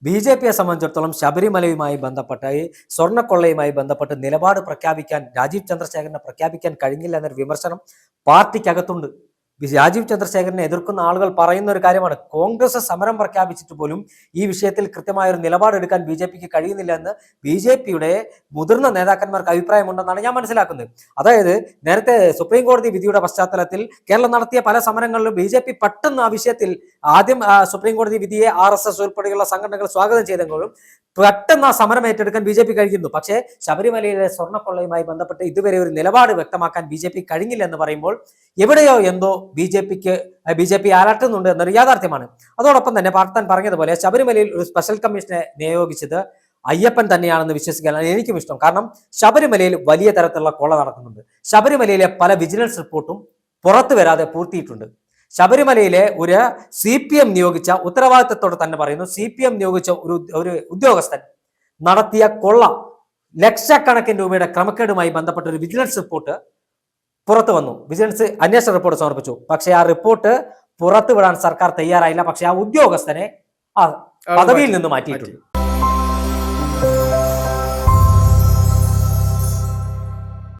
ബി.ജെ.പിയെ സംബന്ധിച്ചിടത്തോളം ശബരിമലയുമായി ബന്ധപ്പെട്ട് ഈ സ്വർണ്ണക്കൊള്ളയുമായി ബന്ധപ്പെട്ട് നിലപാട് പ്രഖ്യാപിക്കാൻ രാജീവ് ചന്ദ്രശേഖരനെ പ്രഖ്യാപിക്കാൻ കഴിഞ്ഞില്ല എന്നൊരു വിമർശനം പാർട്ടിക്കകത്തുണ്ട്. രാജീവ് ചന്ദ്രശേഖരനെ എതിർക്കുന്ന ആളുകൾ പറയുന്ന ഒരു കാര്യമാണ്, കോൺഗ്രസ് സമരം പ്രഖ്യാപിച്ചിട്ട് പോലും ഈ വിഷയത്തിൽ കൃത്യമായ ഒരു നിലപാടെടുക്കാൻ ബി.ജെ.പിക്ക് കഴിയുന്നില്ല എന്ന് ബി.ജെ.പിയുടെ മുതിർന്ന നേതാക്കന്മാർക്ക് അഭിപ്രായമുണ്ടെന്നാണ് ഞാൻ മനസ്സിലാക്കുന്നത്. അതായത് നേരത്തെ സുപ്രീം കോടതി വിധിയുടെ പശ്ചാത്തലത്തിൽ കേരളം നടത്തിയ പല സമരങ്ങളിലും ബി.ജെ.പി പെട്ടെന്ന് ആ വിഷയത്തിൽ ആദ്യം സുപ്രീം കോടതി വിധിയെ RSS ഉൾപ്പെടെയുള്ള സംഘടനകൾ സ്വാഗതം ചെയ്തെങ്കിലും പെട്ടെന്ന് ആ സമരം ഏറ്റെടുക്കാൻ ബി.ജെ.പി കഴിയുന്നു. പക്ഷേ ശബരിമലയിലെ സ്വർണ്ണക്കൊള്ളയുമായി ബന്ധപ്പെട്ട് ഇതുവരെ ഒരു നിലപാട് വ്യക്തമാക്കാൻ ബി.ജെ.പി കഴിഞ്ഞില്ല എന്ന് പറയുമ്പോൾ എവിടെയോ എന്തോ ബി.ജെ.പി അലട്ടുന്നുണ്ട് എന്നൊരു യാഥാർത്ഥ്യമാണ്. അതോടൊപ്പം തന്നെ പാർത്താൻ പറഞ്ഞതുപോലെ ശബരിമലയിൽ ഒരു സ്പെഷ്യൽ കമ്മീഷനെ നിയോഗിച്ചത് അയ്യപ്പൻ തന്നെയാണെന്ന് വിശ്വസിക്കാനാണ് എനിക്കും ഇഷ്ടം. കാരണം ശബരിമലയിൽ വലിയ തരത്തിലുള്ള കൊള്ള നടക്കുന്നുണ്ട്. ശബരിമലയിലെ പല വിജിലൻസ് റിപ്പോർട്ടും പുറത്തു വരാതെ പൂർത്തിയിട്ടുണ്ട്. ശബരിമലയിലെ ഒരു CPM നിയോഗിച്ച, ഉത്തരവാദിത്തത്തോടെ തന്നെ പറയുന്നു, CPM നിയോഗിച്ച ഒരു ഉദ്യോഗസ്ഥൻ നടത്തിയ കൊള്ള, ലക്ഷക്കണക്കിന് രൂപയുടെ ക്രമക്കേടുമായി ബന്ധപ്പെട്ട ഒരു വിജിലൻസ് റിപ്പോർട്ട് പുറത്തു വന്നു. വിജിലൻസ് അന്വേഷണ റിപ്പോർട്ട് സമർപ്പിച്ചു. പക്ഷേ ആ റിപ്പോർട്ട് പുറത്തു വിടാൻ സർക്കാർ തയ്യാറായില്ല. പക്ഷേ ആ ഉദ്യോഗസ്ഥനെ ആ പദവിയിൽ നിന്ന് മാറ്റിയിട്ടുണ്ട്.